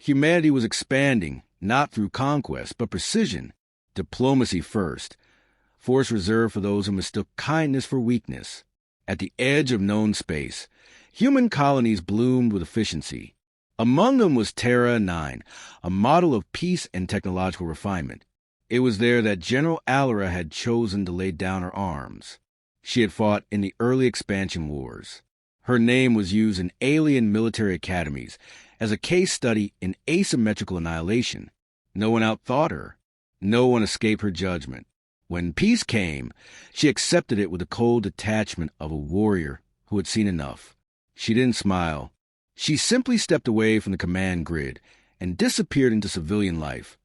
Humanity was expanding, not through conquest, but precision. Diplomacy first. Force reserved for those who mistook kindness for weakness. At the edge of known space, human colonies bloomed with efficiency. Among them was Terra 9, a model of peace and technological refinement. It was there that General Alera had chosen to lay down her arms. She had fought in the early expansion wars. Her name was used in alien military academies as a case study in asymmetrical annihilation. No one outthought her. No one escaped her judgment. When peace came, she accepted it with the cold detachment of a warrior who had seen enough. She didn't smile. She simply stepped away from the command grid and disappeared into civilian life,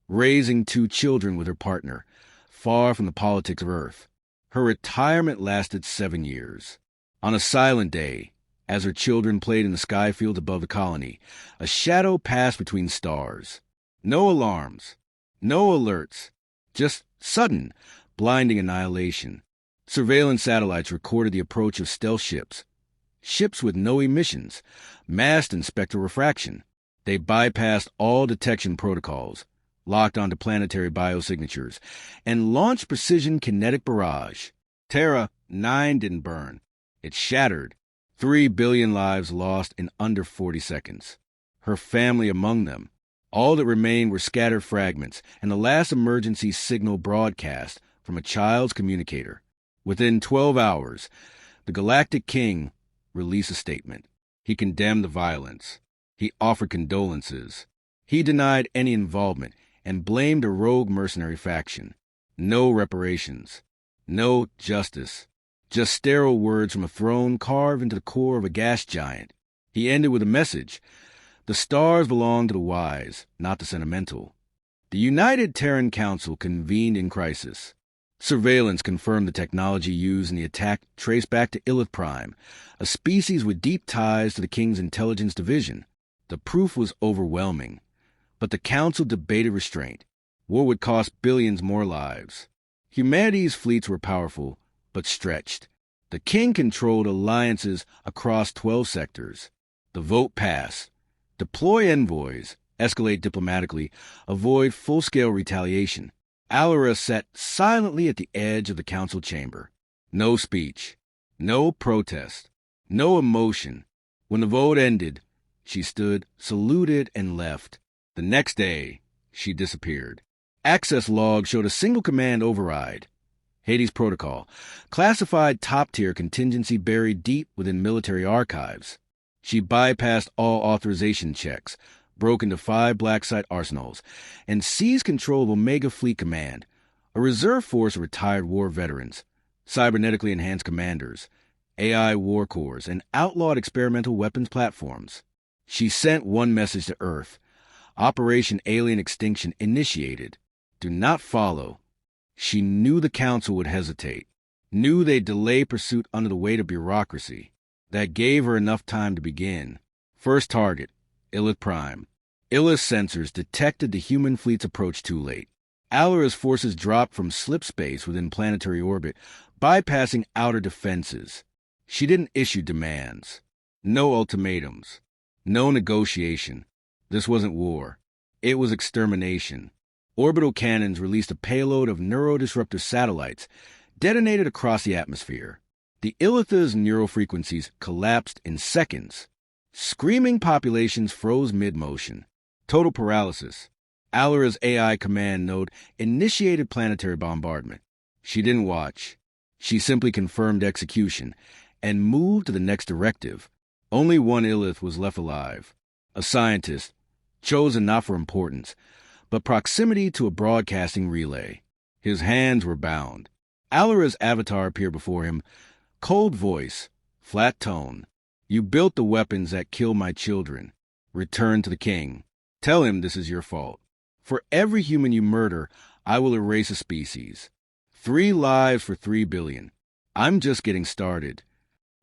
raising 2 children with her partner, far from the politics of Earth. Her retirement lasted 7 years. On a silent day, as her children played in the sky fields above the colony, a shadow passed between stars. No alarms, no alerts, just sudden, blinding annihilation. Surveillance satellites recorded the approach of stealth ships. Ships with no emissions, masked in spectral refraction. They bypassed all detection protocols, locked onto planetary biosignatures, and launched precision kinetic barrage. Terra 9 didn't burn. It shattered. 3 billion lives lost in under 40 seconds. Her family among them. All that remained were scattered fragments and the last emergency signal broadcast from a child's communicator. Within 12 hours, the Galactic King released a statement. He condemned the violence. He offered condolences. He denied any involvement and blamed a rogue mercenary faction. No reparations. No justice. Just sterile words from a throne carved into the core of a gas giant. He ended with a message. The stars belong to the wise, not the sentimental. The United Terran Council convened in crisis. Surveillance confirmed the technology used in the attack traced back to Illith Prime, a species with deep ties to the King's intelligence division. The proof was overwhelming. But the Council debated restraint. War would cost billions more lives. Humanity's fleets were powerful, but stretched. The King controlled alliances across 12 sectors. The vote passed. Deploy envoys, escalate diplomatically, avoid full-scale retaliation. Alera sat silently at the edge of the council chamber. No speech, no protest, no emotion. When the vote ended, she stood, saluted, and left. The next day, she disappeared. Access logs showed a single command override. Hades Protocol, classified top-tier contingency buried deep within military archives. She bypassed all authorization checks, broke into 5 black site arsenals, and seized control of Omega Fleet Command, a reserve force of retired war veterans, cybernetically enhanced commanders, AI war corps, and outlawed experimental weapons platforms. She sent one message to Earth. Operation Alien Extinction initiated. Do not follow. She knew the Council would hesitate, knew they'd delay pursuit under the weight of bureaucracy. That gave her enough time to begin. First target, Illith Prime. Illith's sensors detected the human fleet's approach too late. Alera's forces dropped from slip space within planetary orbit, bypassing outer defenses. She didn't issue demands. No ultimatums. No negotiation. This wasn't war. It was extermination. Orbital cannons released a payload of neurodisruptor satellites, detonated across the atmosphere. The Illitha's neural frequencies collapsed in seconds. Screaming populations froze mid-motion. Total paralysis. Alera's AI command node initiated planetary bombardment. She didn't watch. She simply confirmed execution and moved to the next directive. Only one Illith was left alive. A scientist, chosen not for importance, but proximity to a broadcasting relay. His hands were bound. Alera's avatar appeared before him. Cold voice, flat tone. You built the weapons that kill my children. Return to the King. Tell him this is your fault. For every human you murder, I will erase a species. 3 lives for 3 billion. I'm just getting started.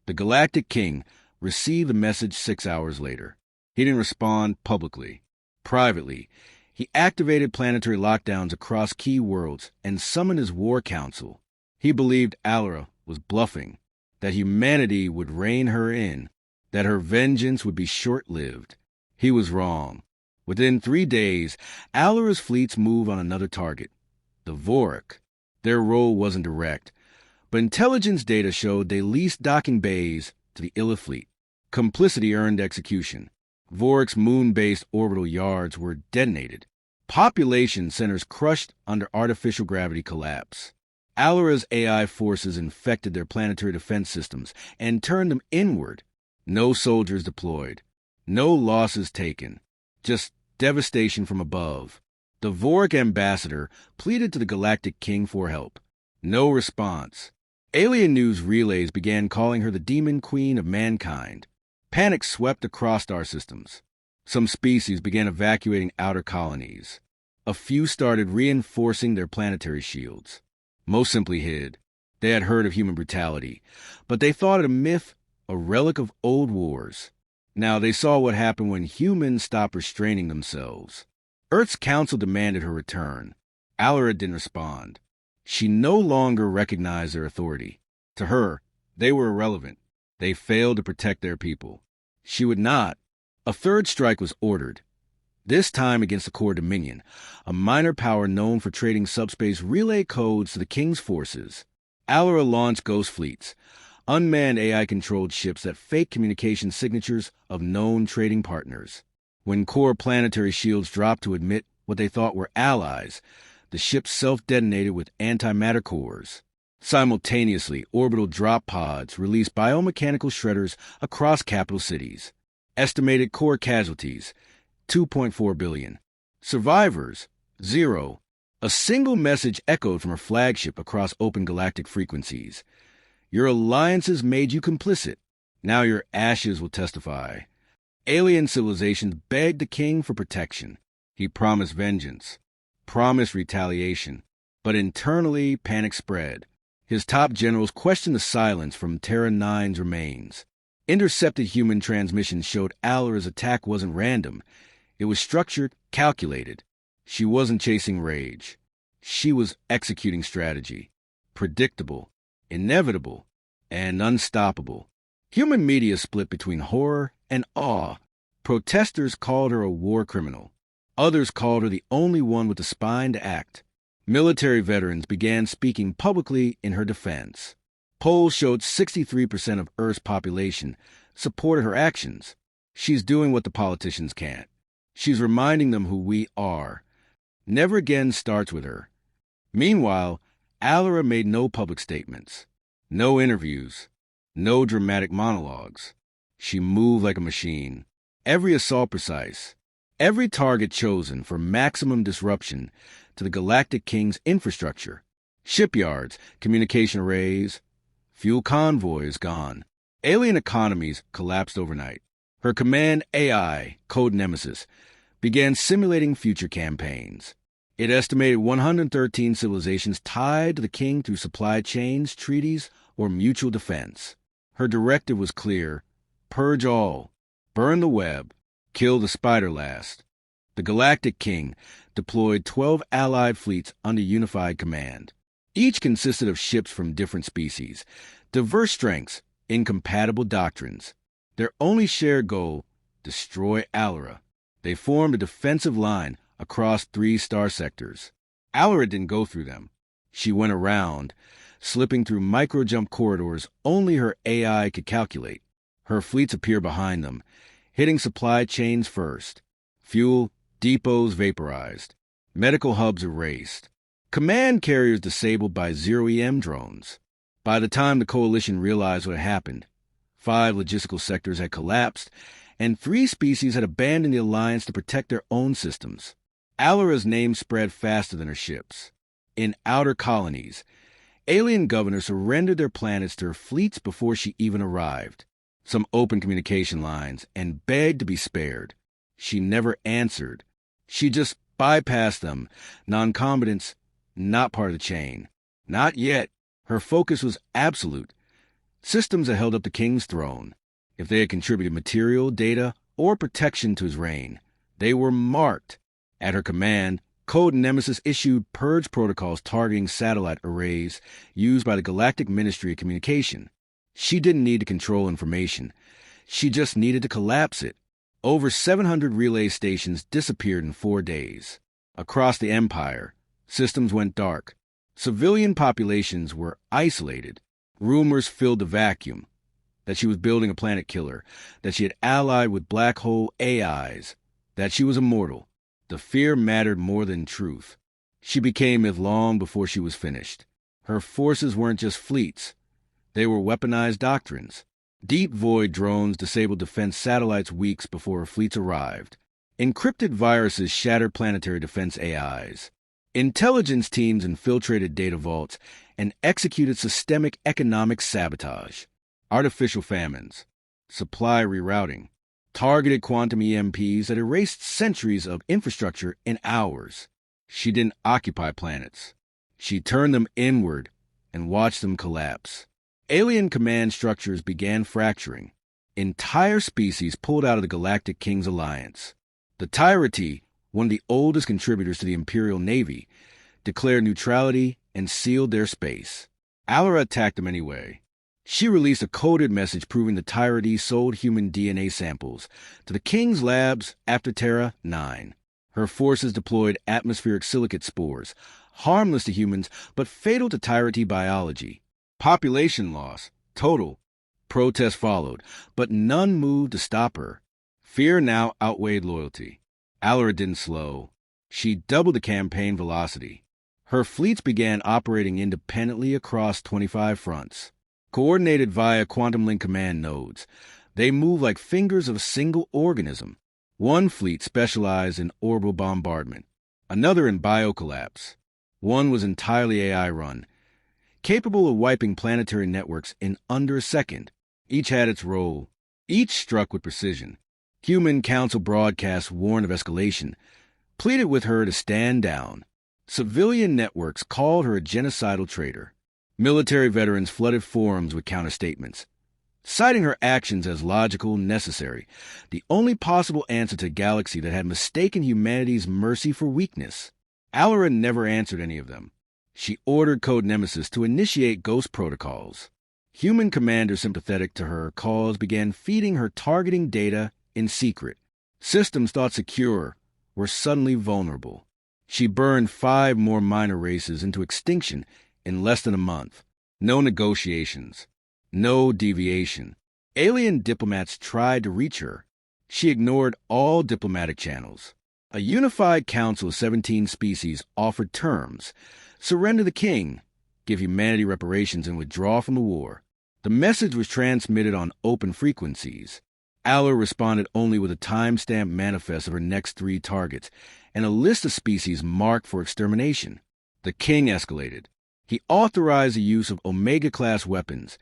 The Galactic King received the message 6 hours later. He didn't respond publicly. Privately, he activated planetary lockdowns across key worlds and summoned his war council. He believed Alera was bluffing, that humanity would rein her in, that her vengeance would be short-lived. He was wrong. Within 3 days, Alara's fleets move on another target, the Vorik. Their role wasn't direct, but intelligence data showed they leased docking bays to the Illa fleet. Complicity earned execution. Vorik's moon-based orbital yards were detonated. Population centers crushed under artificial gravity collapse. Alara's AI forces infected their planetary defense systems and turned them inward. No soldiers deployed. No losses taken. Just devastation from above. The Vorik ambassador pleaded to the Galactic King for help. No response. Alien news relays began calling her the demon queen of mankind. Panic swept across star systems. Some species began evacuating outer colonies. A few started reinforcing their planetary shields. Most simply hid. They had heard of human brutality, but they thought it a myth, a relic of old wars. Now they saw what happened when humans stopped restraining themselves. Earth's council demanded her return. Alara didn't respond. She no longer recognized their authority. To her, they were irrelevant. They failed to protect their people. She would not. A third strike was ordered. This time against the core Dominion, a minor power known for trading subspace relay codes to the King's forces. Alara launched ghost fleets, unmanned AI-controlled ships that fake communication signatures of known trading partners. When core planetary shields dropped to admit what they thought were allies, the ships self-detonated with antimatter cores. Simultaneously, orbital drop pods released biomechanical shredders across capital cities. Estimated core casualties, 2.4 billion. Survivors, 0. A single message echoed from her flagship across open galactic frequencies. Your alliances made you complicit. Now your ashes will testify. Alien civilizations begged the king for protection. He promised vengeance, promised retaliation, but internally panic spread. His top generals questioned the silence from Terra 9's remains. Intercepted human transmissions showed Alara's attack wasn't random. It was structured, calculated. She wasn't chasing rage. She was executing strategy. Predictable, inevitable, and unstoppable. Human media split between horror and awe. Protesters called her a war criminal. Others called her the only one with the spine to act. Military veterans began speaking publicly in her defense. Polls showed 63% of Earth's population supported her actions. She's doing what the politicians can't. She's reminding them who we are. Never again starts with her. Meanwhile, Alara made no public statements, no interviews, no dramatic monologues. She moved like a machine. Every assault precise. Every target chosen for maximum disruption to the Galactic King's infrastructure. Shipyards, communication arrays, fuel convoys gone. Alien economies collapsed overnight. Her command AI, Code Nemesis, began simulating future campaigns. It estimated 113 civilizations tied to the king through supply chains, treaties, or mutual defense. Her directive was clear: purge all, burn the web, kill the spider last. The Galactic King deployed 12 allied fleets under unified command. Each consisted of ships from different species, diverse strengths, incompatible doctrines. Their only shared goal: destroy Alara. They formed a defensive line across 3 star sectors. Alara didn't go through them. She went around, slipping through micro-jump corridors only her AI could calculate. Her fleets appear behind them, hitting supply chains first. Fuel depots vaporized. Medical hubs erased. Command carriers disabled by zero-EM drones. By the time the coalition realized what had happened, 5 logistical sectors had collapsed, and 3 species had abandoned the alliance to protect their own systems. Alara's name spread faster than her ships. In outer colonies, alien governors surrendered their planets to her fleets before she even arrived. Some opened communication lines and begged to be spared. She never answered. She just bypassed them. Non-combatants, not part of the chain. Not yet. Her focus was absolute. Systems that held up the king's throne. If they had contributed material, data, or protection to his reign, they were marked. At her command, Code Nemesis issued purge protocols targeting satellite arrays used by the Galactic Ministry of Communication. She didn't need to control information. She just needed to collapse it. Over 700 relay stations disappeared in 4 days. Across the Empire, systems went dark. Civilian populations were isolated. Rumors filled the vacuum that she was building a planet killer, that she had allied with black hole AIs, that she was immortal. The fear mattered more than truth. She became myth long before she was finished. Her forces weren't just fleets. They were weaponized doctrines. Deep void drones disabled defense satellites weeks before her fleets arrived. Encrypted viruses shattered planetary defense AIs. Intelligence teams infiltrated data vaults and executed systemic economic sabotage. Artificial famines, supply rerouting, targeted quantum EMPs that erased centuries of infrastructure in hours. She didn't occupy planets. She turned them inward and watched them collapse. Alien command structures began fracturing. Entire species pulled out of the Galactic King's alliance. The Superiority, one of the oldest contributors to the Imperial Navy, declared neutrality and sealed their space. Alara attacked them anyway. She released a coded message proving the Superiority sold human DNA samples to the King's labs after Terra 9. Her forces deployed atmospheric silicate spores, harmless to humans but fatal to Superiority biology. Population loss, total. Protests followed, but none moved to stop her. Fear now outweighed loyalty. Alara didn't slow. She doubled the campaign velocity. Her fleets began operating independently across 25 fronts. Coordinated via quantum link command nodes, they moved like fingers of a single organism. One fleet specialized in orbital bombardment, another in biocollapse. One was entirely AI-run, capable of wiping planetary networks in under a second. Each had its role. Each struck with precision. Human Council broadcasts warned of escalation, pleaded with her to stand down. Civilian networks called her a genocidal traitor. Military veterans flooded forums with counterstatements, citing her actions as logical and necessary, the only possible answer to a galaxy that had mistaken humanity's mercy for weakness. Alara never answered any of them. She ordered Code Nemesis to initiate ghost protocols. Human commanders sympathetic to her cause began feeding her targeting data in secret. Systems thought secure were suddenly vulnerable. She burned 5 more minor races into extinction in less than a month. No negotiations. No deviation. Alien diplomats tried to reach her. She ignored all diplomatic channels. A unified council of 17 species offered terms. Surrender the king, give humanity reparations, and withdraw from the war. The message was transmitted on open frequencies. Alara responded only with a time-stamped manifest of her next 3 targets and a list of species marked for extermination. The king escalated. He authorized the use of Omega-class weapons,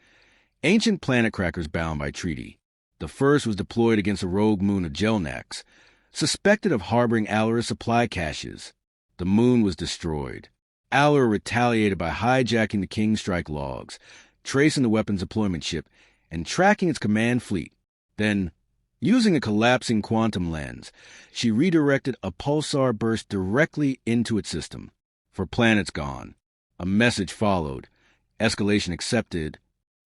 ancient planet crackers bound by treaty. The first was deployed against a rogue moon of Gelnax, suspected of harboring Alara's supply caches. The moon was destroyed. Alara retaliated by hijacking the King's strike logs, tracing the weapon's deployment ship, and tracking its command fleet. Then, using a collapsing quantum lens, she redirected a pulsar burst directly into its system. For planets gone. A message followed. Escalation accepted.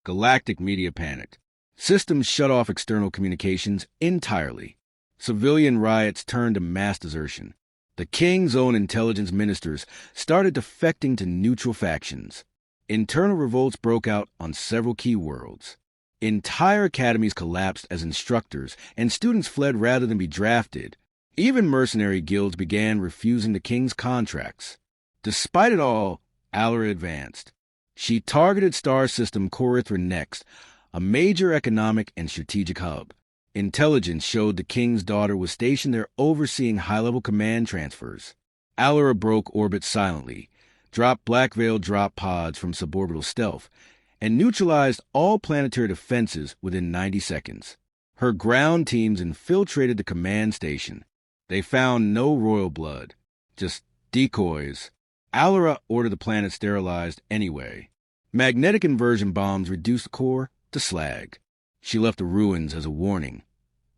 Galactic media panicked. Systems shut off external communications entirely. Civilian riots turned to mass desertion. The King's own intelligence ministers started defecting to neutral factions. Internal revolts broke out on several key worlds. Entire academies collapsed as instructors, and students fled rather than be drafted. Even mercenary guilds began refusing the King's contracts. Despite it all, Alara advanced. She targeted Star System Corithra next, a major economic and strategic hub. Intelligence showed the King's daughter was stationed there overseeing high-level command transfers. Alara broke orbit silently, dropped Black Veil drop pods from suborbital stealth, and neutralized all planetary defenses within 90 seconds. Her ground teams infiltrated the command station. They found no royal blood, just decoys. Alara ordered the planet sterilized anyway. Magnetic inversion bombs reduced the core to slag. She left the ruins as a warning.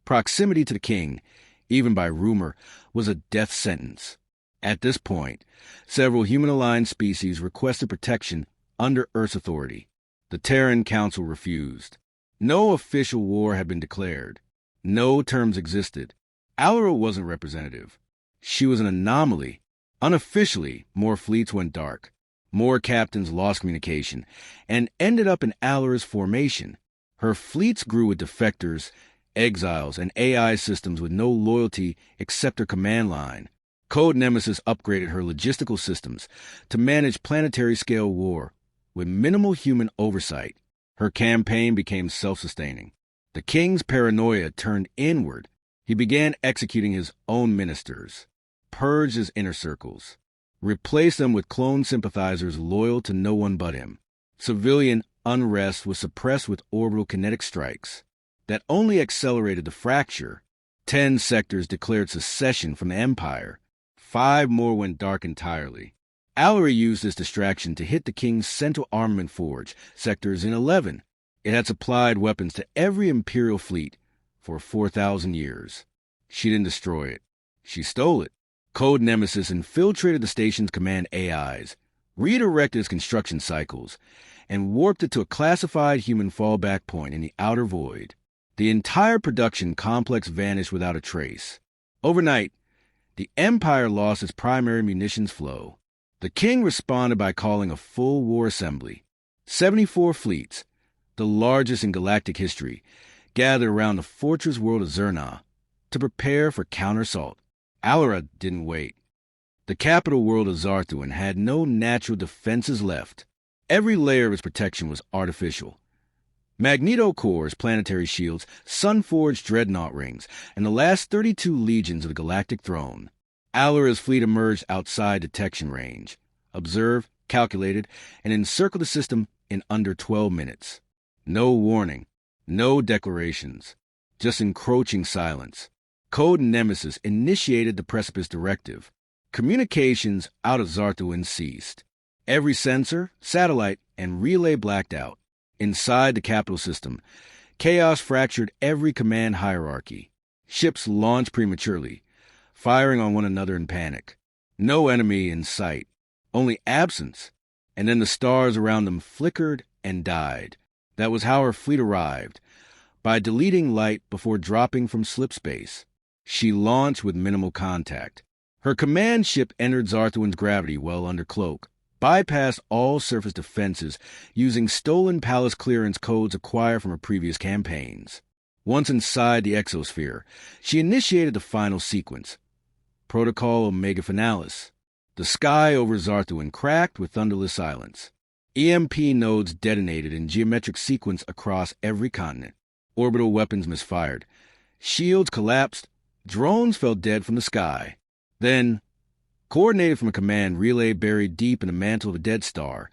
Proximity to the King, even by rumor, was a death sentence. At this point, several human-aligned species requested protection under Earth's authority. The Terran Council refused. No official war had been declared. No terms existed. Alera wasn't representative. She was an anomaly. Unofficially, more fleets went dark. More captains lost communication and ended up in Alera's formation. Her fleets grew with defectors, exiles, and AI systems with no loyalty except her command line. Code Nemesis upgraded her logistical systems to manage planetary-scale war with minimal human oversight. Her campaign became self-sustaining. The king's paranoia turned inward. He began executing his own ministers, purged his inner circles, replaced them with clone sympathizers loyal to no one but him. Civilian unrest was suppressed with orbital kinetic strikes that only accelerated the fracture. 10 sectors declared secession from the Empire. 5 more went dark entirely. Alera used this distraction to hit the king's central armament forge, sectors in 11. It had supplied weapons to every Imperial fleet for 4,000 years. She didn't destroy it. She stole it. Code Nemesis infiltrated the station's command AIs, redirected its construction cycles, and warped it to a classified human fallback point in the outer void. The entire production complex vanished without a trace. Overnight, the Empire lost its primary munitions flow. The king responded by calling a full war assembly. 74 fleets, the largest in galactic history, gathered around the fortress world of Zerna to prepare for counter-assault. Alera didn't wait. The capital world of Zarthuan had no natural defenses left. Every layer of its protection was artificial. Magnetocores, planetary shields, sun-forged dreadnought rings, and the last 32 legions of the Galactic Throne. Alera's fleet emerged outside detection range, observed, calculated, and encircled the system in under 12 minutes. No warning, no declarations, just encroaching silence. Code Nemesis initiated the Precipice Directive. Communications out of Zarthuan ceased. Every sensor, satellite, and relay blacked out. Inside the capital system, chaos fractured every command hierarchy. Ships launched prematurely, firing on one another in panic. No enemy in sight, only absence. And then the stars around them flickered and died. That was how her fleet arrived, by deleting light before dropping from slipspace. She launched with minimal contact. Her command ship entered Zarthuan's gravity well under cloak, bypassed all surface defenses using stolen palace clearance codes acquired from her previous campaigns. Once inside the exosphere, she initiated the final sequence. Protocol Omega Finalis. The sky over Zarthuan cracked with thunderless silence. EMP nodes detonated in geometric sequence across every continent. Orbital weapons misfired. Shields collapsed. Drones fell dead from the sky. Then, coordinated from a command relay buried deep in the mantle of a dead star,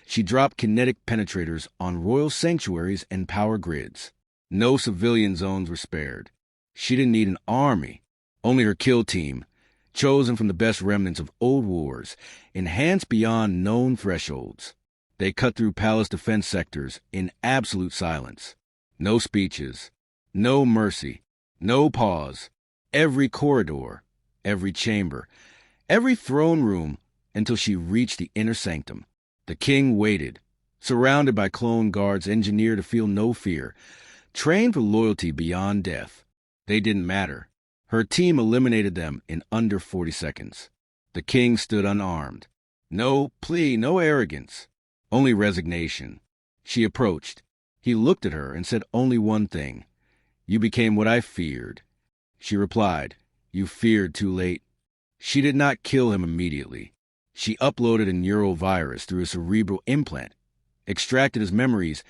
she dropped kinetic penetrators on royal sanctuaries and power grids. No civilian zones were spared. She didn't need an army, only her kill team, chosen from the best remnants of old wars, enhanced beyond known thresholds. They cut through palace defense sectors in absolute silence. No speeches, no mercy, no pause. Every corridor, every chamber, every throne room, until she reached the inner sanctum. The king waited, surrounded by clone guards engineered to feel no fear, trained for loyalty beyond death. They didn't matter. Her team eliminated them in under 40 seconds. The king stood unarmed. No plea, no arrogance, only resignation. She approached. He looked at her and said only one thing. "You became what I feared." She replied, "You feared too late." She did not kill him immediately. She uploaded a neural virus through a cerebral implant, extracted his memories,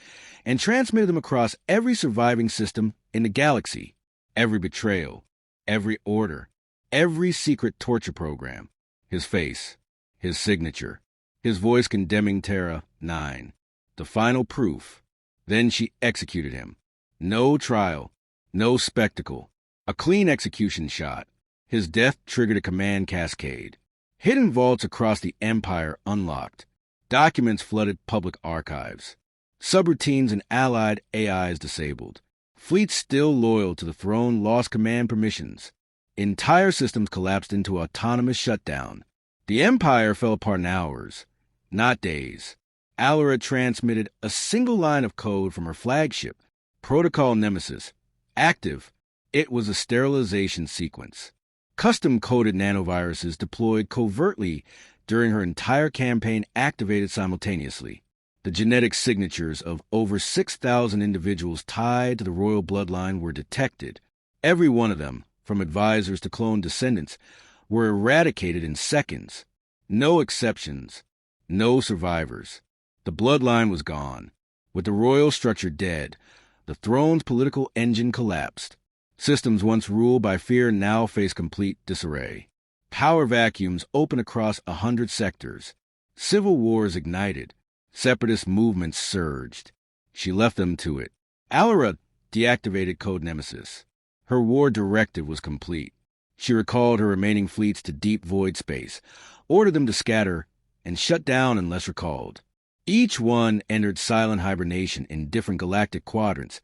and transmitted them across every surviving system in the galaxy. Every betrayal, every order, every secret torture program. His face, his signature, his voice condemning Terra 9. The final proof. Then she executed him. No trial, no spectacle. A clean execution shot. His death triggered a command cascade. Hidden vaults across the Empire unlocked. Documents flooded public archives. Subroutines and allied AIs disabled. Fleets still loyal to the throne lost command permissions. Entire systems collapsed into autonomous shutdown. The Empire fell apart in hours, not days. Alera transmitted a single line of code from her flagship, Protocol Nemesis. Active. It was a sterilization sequence. Custom-coded nanoviruses deployed covertly during her entire campaign activated simultaneously. The genetic signatures of over 6,000 individuals tied to the royal bloodline were detected. Every one of them, from advisors to clone descendants, were eradicated in seconds. No exceptions, no survivors. The bloodline was gone. With the royal structure dead, the throne's political engine collapsed. Systems once ruled by fear now face complete disarray. Power vacuums open across 100 sectors. Civil wars ignited. Separatist movements surged. She left them to it. Alara deactivated Code Nemesis. Her war directive was complete. She recalled her remaining fleets to deep void space, ordered them to scatter, and shut down unless recalled. Each one entered silent hibernation in different galactic quadrants,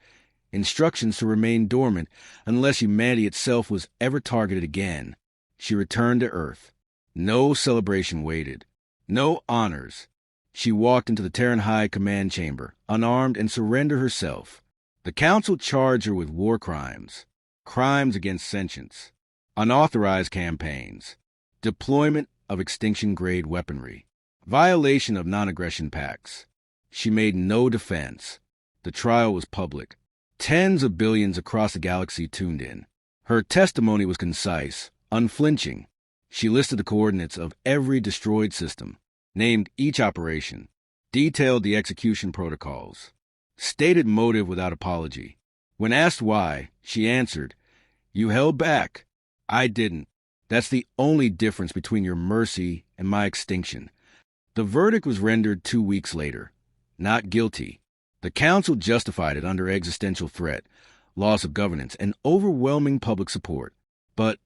instructions to remain dormant unless humanity itself was ever targeted again. She returned to Earth. No celebration waited. No honors. She walked into the Terran High command chamber, unarmed, and surrendered herself. The Council charged her with war crimes, crimes against sentience, unauthorized campaigns, deployment of extinction-grade weaponry, violation of non-aggression pacts. She made no defense. The trial was public. Tens of billions across the galaxy tuned in. Her testimony was concise, unflinching. She listed the coordinates of every destroyed system, named each operation, detailed the execution protocols, stated motive without apology. When asked why, she answered, "You held back. I didn't. That's the only difference between your mercy and my extinction." The verdict was rendered 2 weeks later. Not guilty. The Council justified it under existential threat, loss of governance, and overwhelming public support. But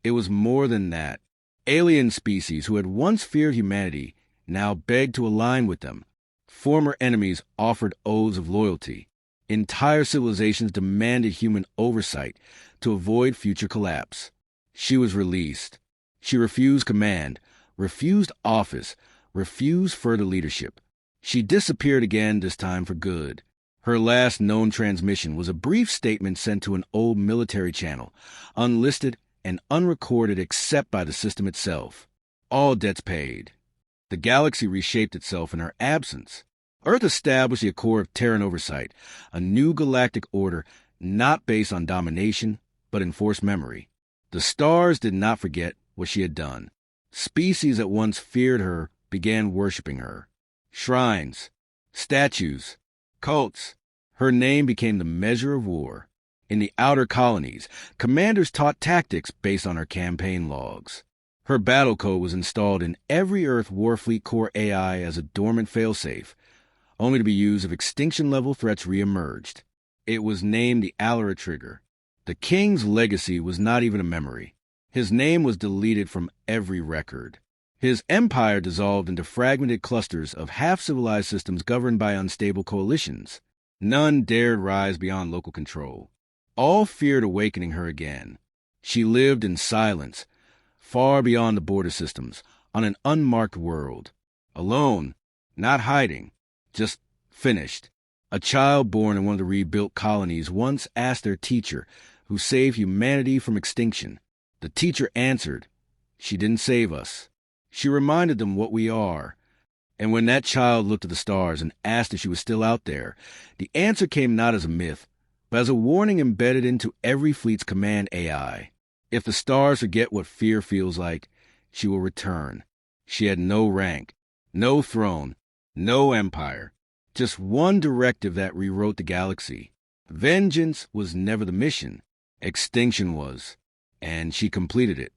it was more than that. Alien species who had once feared humanity now begged to align with them. Former enemies offered oaths of loyalty. Entire civilizations demanded human oversight to avoid future collapse. She was released. She refused command, refused office, refused further leadership. She disappeared again, this time for good. Her last known transmission was a brief statement sent to an old military channel, unlisted and unrecorded except by the system itself. All debts paid. The galaxy reshaped itself in her absence. Earth established the Accord of Terran Oversight, a new galactic order not based on domination, but enforced memory. The stars did not forget what she had done. Species that once feared her began worshiping her. Shrines, statues, cults. Her name became the measure of war. In the outer colonies, commanders taught tactics based on her campaign logs. Her battle code was installed in every Earth Warfleet Core AI as a dormant failsafe, only to be used if extinction-level threats re-emerged. It was named the Alara Trigger. The King's legacy was not even a memory. His name was deleted from every record. His empire dissolved into fragmented clusters of half-civilized systems governed by unstable coalitions. None dared rise beyond local control. All feared awakening her again. She lived in silence, far beyond the border systems, on an unmarked world. Alone, not hiding, just finished. A child born in one of the rebuilt colonies once asked their teacher, who saved humanity from extinction. The teacher answered, "She didn't save us. She reminded them what we are." And when that child looked at the stars and asked if she was still out there, the answer came not as a myth, but as a warning embedded into every fleet's command AI. If the stars forget what fear feels like, she will return. She had no rank, no throne, no empire, just one directive that rewrote the galaxy. Vengeance was never the mission. Extinction was, and she completed it.